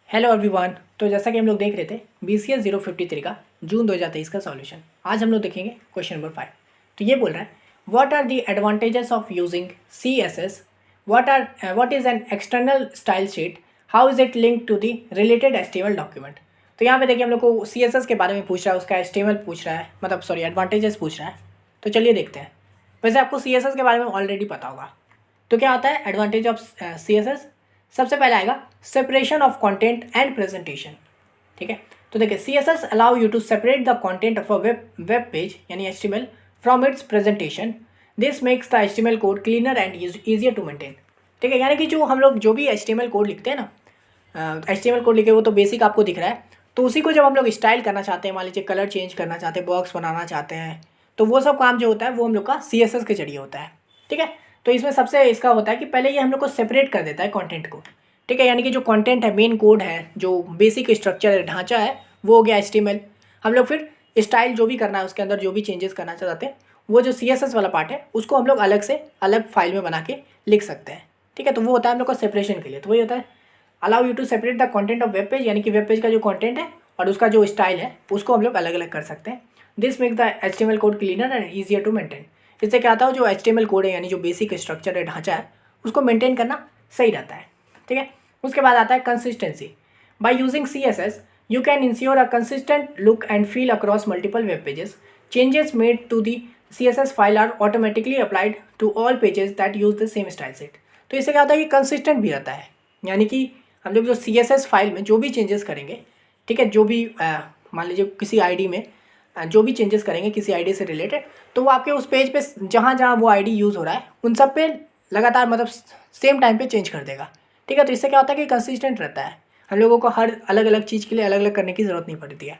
Hello everyone. तो जैसा कि हम लोग देख रहे थे BCS 053 का जून 2023 का सॉल्यूशन, आज हम लोग देखेंगे क्वेश्चन नंबर 5। तो ये बोल रहा है what are the advantages of using CSS, what is an external style sheet, how is it link to the related HTML document. तो यहाँ पे देखिए हम लोग को CSS के बारे में पूछ रहा है, उसका HTML पूछ रहा है, मतलब सॉरी एडवांटेजेस पूछ रहा है। तो चलिए देखते हैं। वैसे आपको CSS के बारे में ऑलरेडी पता होगा। तो क्या होता है एडवांटेज ऑफ CSS? सबसे पहले आएगा separation of content and presentation. ठीक है, तो देखिए CSS allow you to separate the content of a web page यानी HTML from its presentation. This makes the HTML code cleaner and easier to maintain. ठीक है, यानी कि जो हम लोग जो भी HTML कोड लिखते हैं ना, HTML कोड लिखे वो तो बेसिक आपको दिख रहा है। तो उसी को जब हम लोग स्टाइल करना चाहते हैं, मान लीजिए कलर चेंज करना चाहते हैं, बॉक्स बनाना चाहते हैं, तो वो सब काम जो होता है वो हम लोग का CSS के जरिए होता है। ठीक है, तो इसमें सबसे इसका होता है कि पहले ये हम लोग को सेपरेट कर देता है कंटेंट को। ठीक है, यानी कि जो कंटेंट है, मेन कोड है, जो बेसिक स्ट्रक्चर है, ढांचा है, वो हो गया HTML। हम लोग फिर स्टाइल जो भी करना है उसके अंदर जो भी चेंजेस करना चाहते हैं, वो जो CSS वाला पार्ट है उसको हम लोग अलग से अलग फाइल में बना के लिख सकते हैं। ठीक है, तो वो होता है हम लोग का सेपरेशन के लिए। तो वही होता है allow you to separate the content of web page, यानी कि वेब पेज का जो कंटेंट है और उसका जो स्टाइल है उसको हम लोग अलग अलग कर सकते हैं। This make the HTML code cleaner and easier to maintain. इससे क्या आता है, जो HTML कोड है यानी जो बेसिक स्ट्रक्चर है, ढांचा है, उसको मेंटेन करना सही रहता है। ठीक है, उसके बाद आता है consistency. By using CSS you can ensure a consistent look and feel across multiple web pages. Changes made to the CSS file are automatically applied to all pages that use the same style set. तो इससे क्या होता है कि consistent भी रहता है, यानी कि हम लोग जो CSS फाइल में जो भी चेंजेस करेंगे, ठीक है, जो भी मान लीजिए किसी आईडी में जो भी चेंजेस करेंगे किसी आईडी से रिलेटेड, तो वो आपके उस पेज पे जहाँ जहाँ वो आईडी यूज़ हो रहा है उन सब पे लगातार मतलब सेम टाइम पे चेंज कर देगा। ठीक है, तो इससे क्या होता है कि कंसिस्टेंट रहता है, हम लोगों को हर अलग अलग चीज़ के लिए अलग अलग करने की ज़रूरत नहीं पड़ती है।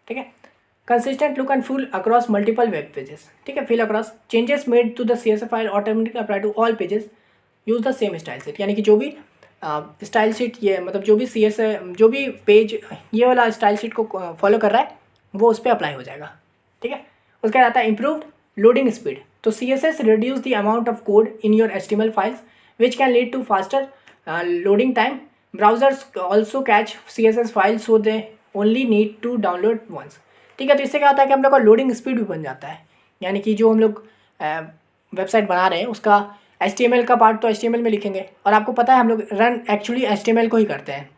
ठीक है, consistent look and feel across multiple web pages. ठीक है, feel across changes made to the CSS file automatically apply to all pages use the same style set, यानी कि जो भी स्टाइल शीट ये मतलब जो भी CSS जो भी पेज ये वाला स्टाइल शीट को फॉलो कर रहा है वो उस पर अप्लाई हो जाएगा। ठीक है, उसके बाद आता है इम्प्रूव्ड लोडिंग स्पीड। तो CSS reduce the amount of code in your HTML files which can lead to faster loading time. Browsers also cache CSS files so they only need to download once. ठीक है, तो इससे क्या होता है कि हम लोग का लोडिंग स्पीड भी बन जाता है, यानी कि जो हम लोग वेबसाइट बना रहे हैं उसका HTML का पार्ट तो HTML में लिखेंगे, और आपको पता है हम लोग रन एक्चुअली HTML को ही करते हैं।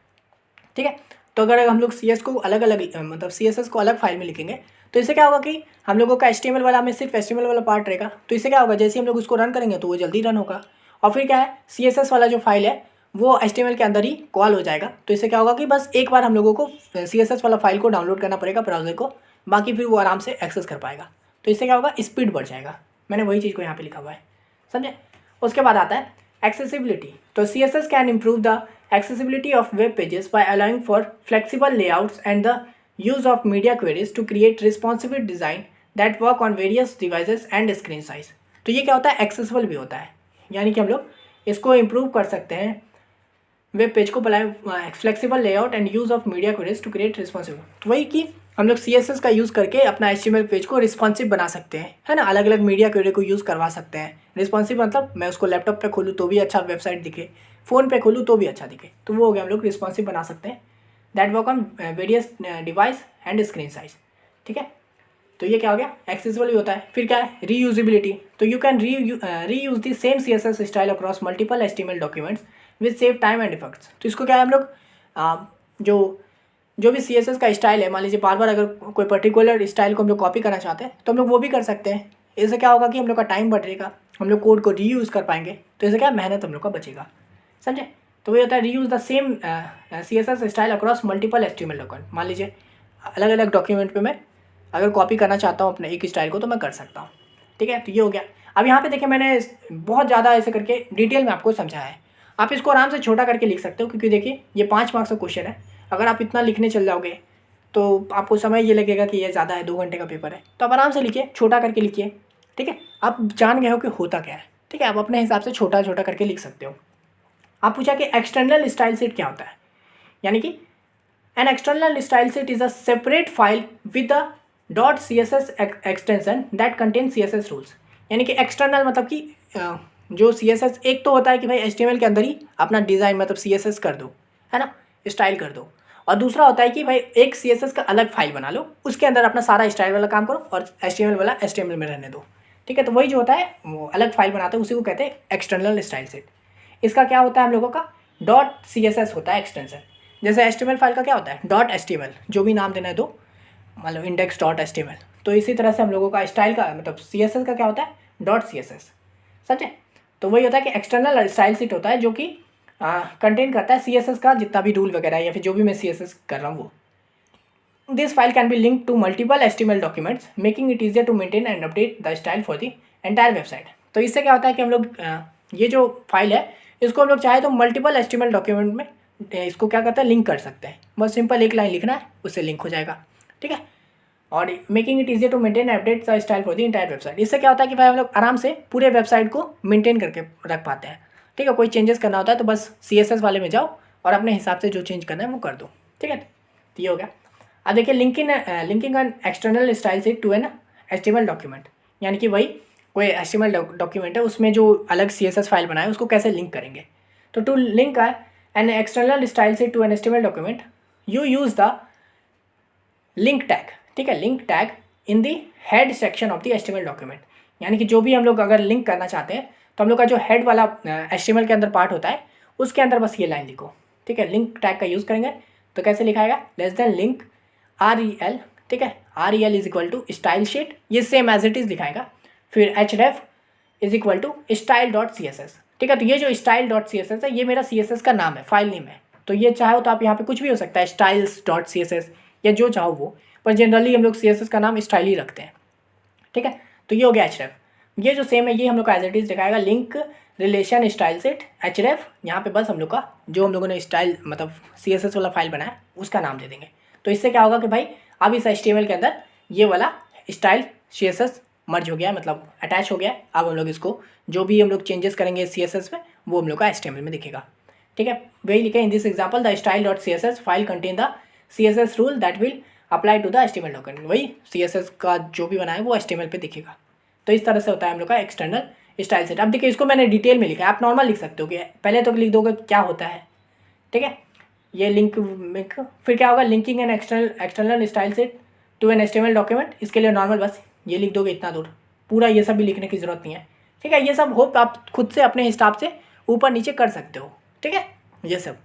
ठीक है, तो अगर हम लोग CS को अलग अलग मतलब CSS को अलग फाइल में लिखेंगे तो इससे क्या होगा कि हम लोगों का HTML वाला में सिर्फ HTML वाला पार्ट रहेगा। तो इससे क्या होगा, जैसे हम लोग उसको रन करेंगे तो वो जल्दी रन होगा, और फिर क्या है CSS वाला जो फाइल है वो HTML के अंदर ही कॉल हो जाएगा। तो इससे क्या होगा कि बस एक बार हम लोगों को CSS वाला फाइल को डाउनलोड करना पड़ेगा ब्राउज़र को, बाकी फिर वो आराम से एक्सेस कर पाएगा। तो इससे क्या होगा, स्पीड बढ़ जाएगा। मैंने वही चीज़ को यहाँ पर लिखा हुआ है, समझे। उसके बाद आता है एक्सेसिबिलिटी। तो CSS can improve the accessibility of web pages by allowing for flexible layouts and the use of media queries to create responsive design that work on various devices and screen size। तो ये क्या होता है, accessible भी होता है, यानी कि हम लोग इसको इम्प्रूव कर सकते हैं वेब पेज को बनाए flexible layout and use of media queries to create responsive. तो वही कि हम लोग CSS का यूज़ करके अपना HTML पेज को रिस्पॉन्सिव बना सकते हैं, है ना, अलग अलग मीडिया क्वेरी को यूज़ करवा सकते हैं। रिस्पॉन्सिव मतलब मैं उसको लैपटॉप पे खोलूँ तो भी अच्छा वेबसाइट दिखे, फ़ोन पे खोलूँ तो भी अच्छा दिखे, तो वो हो गया हम लोग रिस्पॉन्सिव बना सकते हैं। That work on various device and screen size. ठीक है, तो ये क्या हो गया, एक्सेसिबल भी होता है। फिर क्या है, रीयूजिबिलिटी। तो you can reuse the same CSS style across multiple HTML documents with save time and effects. तो इसको क्या है, हम लोग जो भी CSS का स्टाइल है, मान लीजिए बार बार अगर कोई पर्टिकुलर स्टाइल को हम लोग कॉपी करना चाहते हैं तो हम लोग वो भी कर सकते हैं। इससे क्या होगा कि हम लोग का टाइम बढ़ेगा, हम लोग कोड को रीयूज़ कर पाएंगे, तो इससे क्या मेहनत हम लोग का बचेगा, समझे। तो ये होता है reuse the same CSS style across multiple HTML document. मान लीजिए अलग अलग डॉक्यूमेंट पे मैं अगर कॉपी करना चाहता हूँ अपने एक स्टाइल को तो मैं कर सकता हूँ। ठीक है, तो ये हो गया। अब यहाँ पे देखिए मैंने बहुत ज़्यादा ऐसे करके डिटेल में आपको समझाया है, आप इसको आराम से छोटा करके लिख सकते हो, क्योंकि देखिए ये 5 मार्क्स का क्वेश्चन है। अगर आप इतना लिखने चल जाओगे तो आपको समय ये लगेगा कि ये ज़्यादा है, 2 घंटे का पेपर है। तो आप आराम से लिखिए, छोटा करके लिखिए। ठीक है, आप जान गए हो कि होता क्या है। ठीक है, आप अपने हिसाब से छोटा छोटा करके लिख सकते हो। आप पूछा कि एक्सटर्नल स्टाइल शीट क्या होता है, यानी कि N external style sheet is a separate file with a .css extension that contain CSS rules. यानी कि एक्सटर्नल मतलब कि जो CSS एक तो होता है कि भाई HTML के अंदर ही अपना डिज़ाइन मतलब CSS कर दो, है ना, स्टाइल कर दो। और दूसरा होता है कि भाई एक CSS का अलग फाइल बना लो, उसके अंदर अपना सारा स्टाइल वाला काम करो और HTML वाला HTML में रहने दो। ठीक है, तो वही जो होता है वो अलग फाइल बनाते हैं, उसी को कहते हैं एक्सटर्नल स्टाइल सेट। इसका क्या होता है हम लोगों का .css होता है एक्सटेंशन। जैसे HTML फाइल का क्या होता है .html, जो भी नाम देना है दो, मतलब index.html। तो इसी तरह से हम लोगों का स्टाइल का मतलब CSS का क्या होता है .css। समझे? तो वही होता है कि एक्सटर्नल स्टाइल सीट होता है जो कि कंटेन करता है CSS का जितना भी रूल वगैरह या फिर जो भी मैं CSS कर रहा हूँ वो। This file can be link to multiple HTML documents making it easier to maintain and update the style for the entire website. तो इससे क्या होता है कि हम लोग ये जो फाइल है इसको हम लोग चाहे तो मल्टीपल HTML डॉक्यूमेंट में इसको क्या करते हैं लिंक कर सकते हैं। बस सिंपल एक लाइन लिखना है उससे लिंक हो जाएगा। ठीक है, और making it easier to maintain update the style for the entire website. इससे क्या होता है कि भाई हम लोग आराम से पूरे वेबसाइट को मेंटेन करके रख पाते हैं। ठीक है, कोई चेंजेस करना होता है तो बस CSS वाले में जाओ और अपने हिसाब से जो चेंज करना है वो कर दो। ठीक है, तो ये हो गया। अब देखिए linking an external style sheet to an HTML document, यानी कि वही कोई HTML डॉक्यूमेंट है उसमें जो अलग CSS फाइल बनाए उसको कैसे लिंक करेंगे। तो to link an external style sheet to an HTML document you use the link tag. ठीक है, link tag in the head section of the HTML document, यानी कि जो भी हम लोग अगर लिंक करना चाहते हैं तो हम लोग का जो हेड वाला HTML के अंदर पार्ट होता है उसके अंदर बस ये लाइन लिखो। ठीक है, लिंक टैग का यूज़ करेंगे तो कैसे लिखाएगा लेस देन लिंक REL। ठीक है, REL is equal to style sheet, ये सेम एज इट इज़ लिखाएगा। फिर href is equal to style.css। ठीक है, तो ये जो style.css है ये मेरा CSS का नाम है, फाइल नेम है। तो ये चाहो तो आप यहाँ पे कुछ भी हो सकता है styles.css या जो चाहो वो, पर जनरली हम लोग CSS का नाम स्टाइल ही रखते हैं। ठीक है, तो ये हो गया href। ये जो सेम है ये हम लोग का एज इट इज़ दिखाएगा link relation style set href। यहाँ पे बस हम लोग का जो हम लोगों ने स्टाइल मतलब CSS वाला फाइल बनाया उसका नाम दे देंगे। तो इससे क्या होगा कि भाई अब इस HTML के अंदर ये वाला स्टाइल CSS मर्ज हो गया, मतलब अटैच हो गया। अब हम लोग इसको जो भी हम लोग चेंजेस करेंगे CSS में वो हम लोग का HTML में दिखेगा। ठीक है, वही लिखे in this example the style.css file contain the CSS rule that will apply to the HTML document. वही CSS का जो भी बना है वो HTML पे दिखेगा। तो इस तरह से होता है हम लोग का एक्सटर्नल स्टाइल सेट। अब देखिए इसको मैंने डिटेल में लिखा है, आप नॉर्मल लिख सकते हो कि पहले तो लिख दोगे क्या होता है। ठीक है, ये लिंक फिर क्या होगा linking an external style set to an HTML document. इसके लिए नॉर्मल बस ये लिख दोगे इतना दूर, पूरा ये सब भी लिखने की ज़रूरत नहीं है। ठीक है, ये सब होप आप खुद से अपने हिसाब से ऊपर नीचे कर सकते हो। ठीक है, ये सब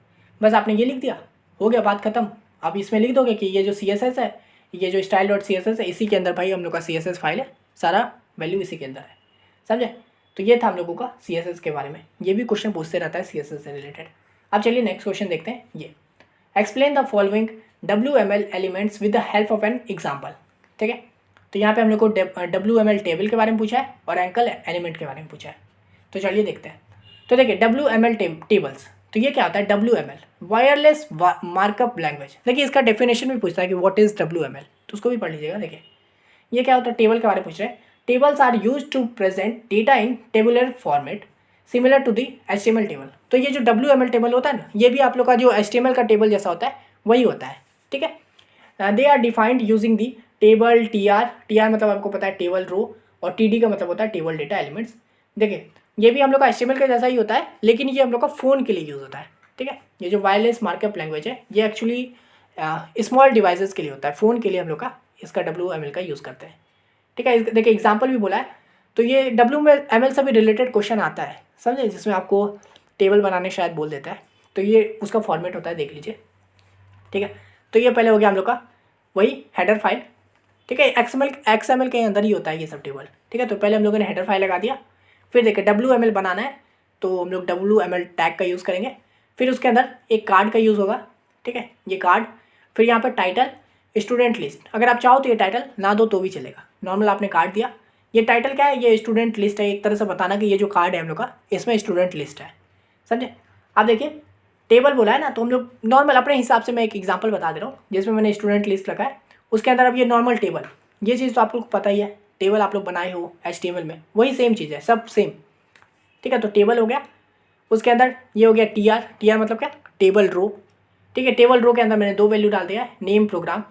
बस आपने ये लिख दिया, हो गया बात खत्म। आप इसमें लिख दोगे कि ये जो CSS है ये जो style.css है इसी के अंदर भाई हम लोग का CSS फाइल है, सारा वैल्यू इसी के अंदर है। समझे? तो ये था हम लोगों का CSS के बारे में। ये भी क्वेश्चन पूछते रहता है CSS से रिलेटेड। अब चलिए नेक्स्ट क्वेश्चन देखते हैं। ये explain the following WML elements with the help of an example. ठीक है, तो यहाँ पे हम लोग को WML टेबल के बारे में पूछा है और एंकल एलिमेंट के बारे में पूछा है। तो चलिए देखते हैं। तो देखिए WML टेबल्स, तो ये क्या होता है WML वायरलेस मार्कअप लैंग्वेज। देखिए इसका डेफिनेशन भी पूछता है कि व्हाट इज़ WML, तो उसको भी पढ़ लीजिएगा। देखिए ये क्या होता है टेबल के बारे में पूछ रहे हैं। Tables are use to present data in tabular format similar to the HTML table. तो ये जो WML टेबल होता है ना ये भी आप लोग का जो HTML का टेबल जैसा होता है वही होता है। ठीक है, they are defined using the table TR मतलब आपको पता है टेबल रो, और TD का मतलब होता है टेबल डेटा एलिमेंट्स। देखिए ये भी हम लोग का HTML का जैसा ही होता है लेकिन ये हम लोग का फ़ोन के लिए यूज़ होता है। ठीक है, ये जो वायरलेस मार्कअप लैंग्वेज है ये एक्चुअली स्मॉल डिवाइसेस के लिए होता है, फ़ोन के लिए हम लोग का इसका WML का यूज़ करते हैं। ठीक है, देखिए एग्जाम्पल भी बोला है। तो ये WML से भी रिलेटेड क्वेश्चन आता है समझे, जिसमें आपको टेबल बनाने शायद बोल देता है, तो ये उसका फॉर्मेट होता है, देख लीजिए। ठीक है, तो ये पहले हो गया हम लोग का वही हेडर फाइल। ठीक है, XML के अंदर ही होता है ये सब टेबल। ठीक है, तो पहले हम लोगों ने हेडर फाइल लगा दिया। फिर देखिए WML बनाना है तो हम लोग WML टैग का यूज़ करेंगे। फिर उसके अंदर एक कार्ड का यूज़ होगा। ठीक है, ये कार्ड। फिर यहाँ पर टाइटल स्टूडेंट लिस्ट, अगर आप चाहो तो ये टाइटल ना दो तो भी चलेगा, नॉर्मल आपने कार्ड दिया। ये टाइटल क्या है, ये स्टूडेंट लिस्ट है, एक तरह से बताना कि ये जो कार्ड है हम लोग का इसमें स्टूडेंट लिस्ट है। समझे? आप देखिए टेबल बोला है ना, तो हम लोग नॉर्मल अपने हिसाब से मैं एक एग्जांपल बता दे रहा हूँ जिसमें मैंने स्टूडेंट लिस्ट रखा है। उसके अंदर अब ये नॉर्मल टेबल, ये चीज़ तो आप लोग को पता ही है, टेबल आप लोग बनाए हो HTML में, वही सेम चीज़ है, सब सेम। ठीक है, तो टेबल हो गया। उसके अंदर ये हो गया TR मतलब क्या, टेबल रो। ठीक है, टेबल रो के अंदर मैंने 2 वैल्यू डाल दिया है, नेम प्रोग्राम।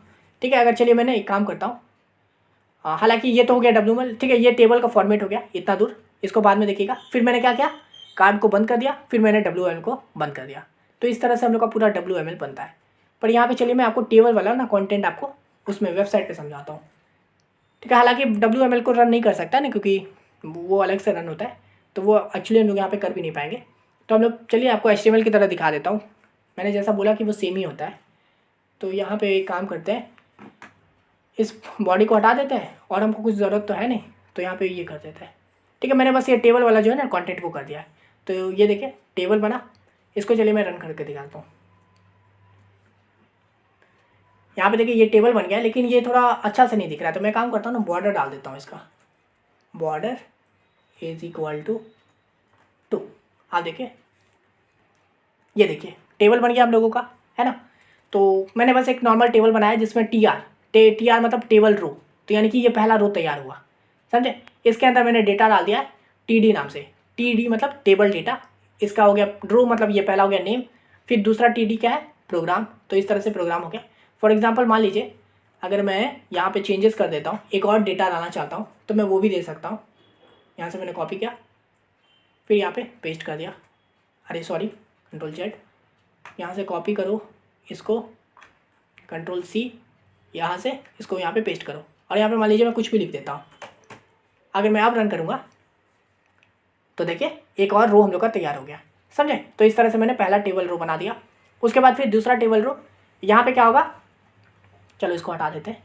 ठीक है, अगर चलिए मैंने एक काम करता हूँ, हालांकि ये तो हो गया WML। ठीक है, ये टेबल का फॉर्मेट हो गया इतना दूर, इसको बाद में देखिएगा। फिर मैंने क्या किया, कार्ड को बंद कर दिया, फिर मैंने WML को बंद कर दिया। तो इस तरह से हम लोग का पूरा WML बनता है। पर यहाँ पे चलिए मैं आपको टेबल वाला ना कंटेंट आपको उसमें वेबसाइट पे समझाता हूँ, ठीक है। हालांकि WML को रन नहीं कर सकता ना, क्योंकि वो अलग से रन होता है, तो वो एक्चुअली हम लोग यहाँ पे कर भी नहीं पाएंगे। तो हम लोग चलिए आपको HTML की तरह दिखा देता हूँ। मैंने जैसा बोला कि वो सेम ही होता है। तो यहाँ पे एक काम करते हैं, इस बॉडी को हटा देते हैं और हमको कुछ ज़रूरत तो है नहीं, तो यहाँ पे ये कर देते हैं, ठीक है। मैंने बस ये टेबल वाला जो है ना कंटेंट वो कर दिया है। तो ये देखिए टेबल बना, इसको चलिए मैं रन करके दिखाता हूँ। यहाँ पे देखिए ये टेबल बन गया है, लेकिन ये थोड़ा अच्छा से नहीं दिख रहा है। तो मैं काम करता हूँ ना, बॉर्डर डाल देता हूँ इसका, बॉर्डर इज इक्वल टू 2। आप देखिए ये देखिए टेबल बन गया हम लोगों का, है ना। तो मैंने बस एक नॉर्मल टेबल बनाया जिसमें TR मतलब टेबल रो, तो यानी कि ये पहला रो तैयार हुआ, समझे। इसके अंदर मैंने डेटा डाल दिया है TD नाम से, TD मतलब टेबल डेटा, इसका हो गया रो मतलब ये पहला हो गया नेम, फिर दूसरा TD क्या है, प्रोग्राम। तो इस तरह से प्रोग्राम हो गया। फॉर एग्जांपल मान लीजिए अगर मैं यहाँ पे चेंजेस कर देता हूँ, एक और डेटा डालना चाहता हूँ, तो मैं वो भी दे सकता हूँ। यहाँ से मैंने कॉपी किया, फिर यहाँ पे पेस्ट कर दिया, अरे सॉरी Ctrl+Z, यहाँ से कॉपी करो इसको, Ctrl+C, यहाँ से इसको यहाँ पे पेस्ट करो, और यहाँ पे मान लीजिए मैं कुछ भी लिख देता हूँ। अगर मैं अब रन करूँगा तो देखिए एक और रो हम लोग का तैयार हो गया, समझे। तो इस तरह से मैंने पहला टेबल रो बना दिया। उसके बाद फिर दूसरा टेबल रो, यहाँ पे क्या होगा, चलो इसको हटा देते हैं।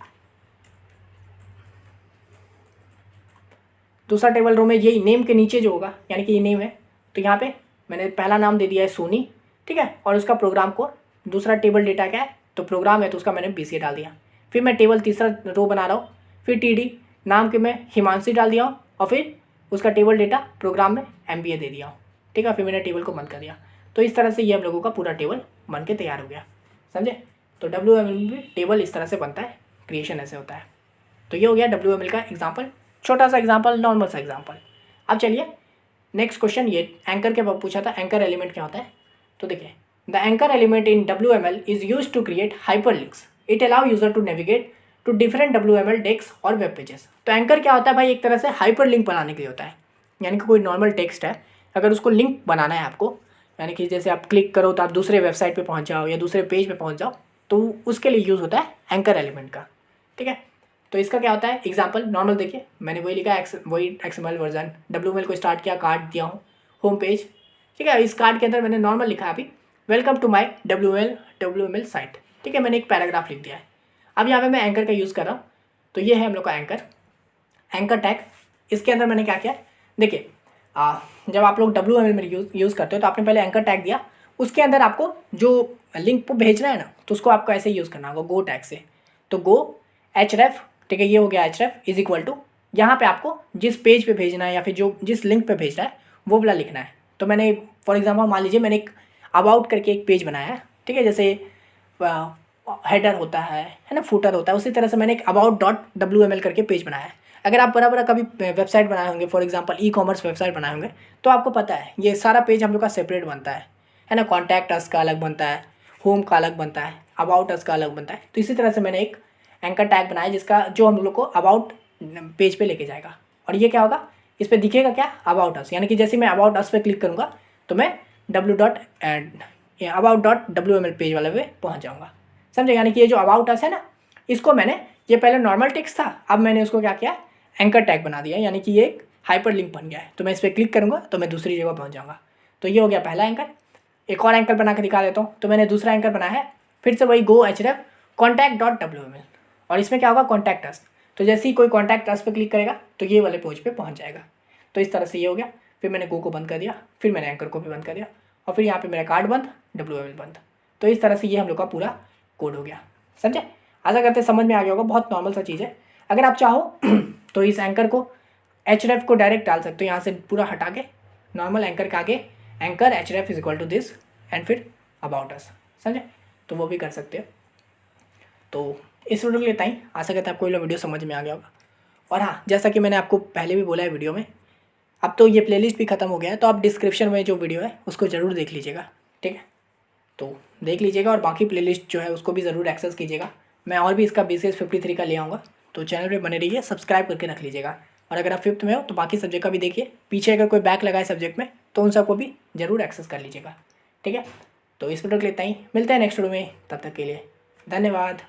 दूसरा टेबल रो में यही नेम के नीचे जो होगा, यानी कि ये नेम है, तो यहाँ पे मैंने पहला नाम दे दिया है सोनी, ठीक है, और उसका प्रोग्राम कोड। दूसरा टेबल डेटा क्या है, तो प्रोग्राम है, तो उसका मैंने BCA डाल दिया। फिर मैं टेबल तीसरा रो बना रहा हूँ, फिर TD नाम के मैं हिमांशी डाल दिया हूँ, और फिर उसका टेबल डेटा प्रोग्राम में MBA दे दिया हूँ, ठीक है। फिर मैंने टेबल को बंद कर दिया। तो इस तरह से ये हम लोगों का पूरा टेबल बन के तैयार हो गया, समझे। तो WML में टेबल इस तरह से बनता है, क्रिएशन ऐसे होता है। तो ये हो गया WML का एग्जाम्पल, छोटा सा एग्जाम्पल, नॉर्मल सा एग्जाम्पल। अब चलिए नेक्स्ट क्वेश्चन, ये एंकर के पूछा था, एंकर एलिमेंट क्या होता है। तो देखिए the anchor element in WML is use to create hyperlinks, it allow user to navigate to different WML text और वेब पेजेस। तो एंकर क्या होता है भाई, एक तरह से हाइपरलिंक बनाने के लिए होता है, यानी कि कोई नॉर्मल टेक्स्ट है, अगर उसको लिंक बनाना है आपको, यानी कि जैसे आप क्लिक करो तो आप दूसरे वेबसाइट पे पहुंच जाओ या दूसरे पेज पे पहुंच जाओ, तो उसके लिए यूज़ होता है एंकर एलिमेंट का, ठीक है। तो इसका क्या होता है, एग्जांपल नॉर्मल देखिए, मैंने वही लिखा वही XML वर्जन, WML को स्टार्ट किया, कार्ड दिया हूँ, होम पेज, ठीक है। इस कार्ड के अंदर मैंने नॉर्मल लिखा है अभी, welcome to my WML site, ठीक है। मैंने एक पैराग्राफ लिख दिया है। अब यहाँ पे मैं एंकर का यूज़ कर रहा हूँ, तो ये है हम लोग का एंकर टैग। इसके अंदर मैंने क्या किया, देखिए जब आप लोग WML में यूज़ करते हो तो आपने पहले एंकर टैग दिया, उसके अंदर आपको जो लिंक को भेजना है ना, तो उसको आपको ऐसे यूज़ करना होगा, गो टैग से। तो गो href, ठीक है, ये हो गया href इज इक्वल टू, यहाँ पे आपको जिस पेज पे भेजना है या फिर जो जिस लिंक पे भेजना है वो वाला लिखना है। तो मैंने फॉर एग्जांपल मान लीजिए मैंने एक अबाउट करके एक पेज बनाया है, ठीक है, जैसे हेडर होता है ना, फूटर होता है, उसी तरह से मैंने एक about.wml करके पेज बनाया है। अगर आप बड़ा कभी वेबसाइट बनाए होंगे, फॉर एग्जांपल ई-कॉमर्स वेबसाइट बनाए होंगे, तो आपको पता है ये सारा पेज हम लोग का सेपरेट बनता है ना। कॉन्टैक्ट अस का अलग बनता है, होम का अलग बनता है, अबाउट अस का अलग बनता है। तो इसी तरह से मैंने एक एंकर टैग बनाया जिसका जो हम लोग को अबाउट पेज पे लेके जाएगा। और ये क्या होगा, इस पर दिखेगा क्या, अबाउट अस, यानी कि जैसे मैं अबाउट अस पे क्लिक करूँगा तो मैं about.wml पेज वाले पे पहुँच जाऊँगा, समझे। यानी कि ये जो अबाउट अस है ना, इसको मैंने, ये पहले नॉर्मल टेक्स्ट था, अब मैंने उसको क्या किया, एंकर टैग बना दिया, यानी कि ये एक हाइपर लिंक बन गया है। तो मैं इस पर क्लिक करूँगा तो मैं दूसरी जगह पहुँच जाऊँगा। तो ये हो गया पहला एंकर। एक और एंकर बना के दिखा देता हूँ। तो मैंने दूसरा एंकर बनाया है, फिर से वही गो href contact.wml, और इसमें क्या होगा, कॉन्टैक्ट अस। तो जैसे ही कोई कॉन्टैक्ट अस पे क्लिक करेगा तो ये वाले पेज पे पहुँच जाएगा। तो इस तरह से ये हो गया। फिर मैंने गो को बंद कर दिया, फिर मैंने एंकर को भी बंद कर दिया, और फिर यहाँ पे मेरा कार्ड बंद, WML बंद। तो इस तरह से ये हम लोग का पूरा कोड हो गया, समझे। आशा करते समझ में आ गया होगा, बहुत नॉर्मल सा चीज़ है। अगर आप चाहो तो इस एंकर को href को डायरेक्ट डाल सकते हो, यहाँ से पूरा हटा के नॉर्मल एंकर के आगे anchor href is equal to this and फिर अबाउट अस, समझे। तो वो भी कर सकते हो। तो इस वीडियो के लिए इतना ही। आशा करते हैं आपको ये वीडियो समझ में आ गया होगा। और हाँ, जैसा कि मैंने आपको पहले भी बोला है वीडियो में, अब तो ये प्लेलिस्ट भी ख़त्म हो गया है, तो आप डिस्क्रिप्शन में जो वीडियो है उसको ज़रूर देख लीजिएगा, ठीक है। तो देख लीजिएगा, और बाकी प्लेलिस्ट जो है उसको भी ज़रूर एक्सेस कीजिएगा। मैं और भी इसका BCS 53 का ले आऊँगा, तो चैनल पे बने रहिए, सब्सक्राइब करके रख लीजिएगा। और अगर आप 5th में हो तो बाकी सब्जेक्ट का भी देखिए, पीछे अगर कोई बैक लगा है सब्जेक्ट में तो उन सबको भी ज़रूर एक्सेस कर लीजिएगा, ठीक है। तो इस वीडियो के लिए इतना ही, मिलते हैं नेक्स्ट वीडियो में, तब तक के लिए धन्यवाद।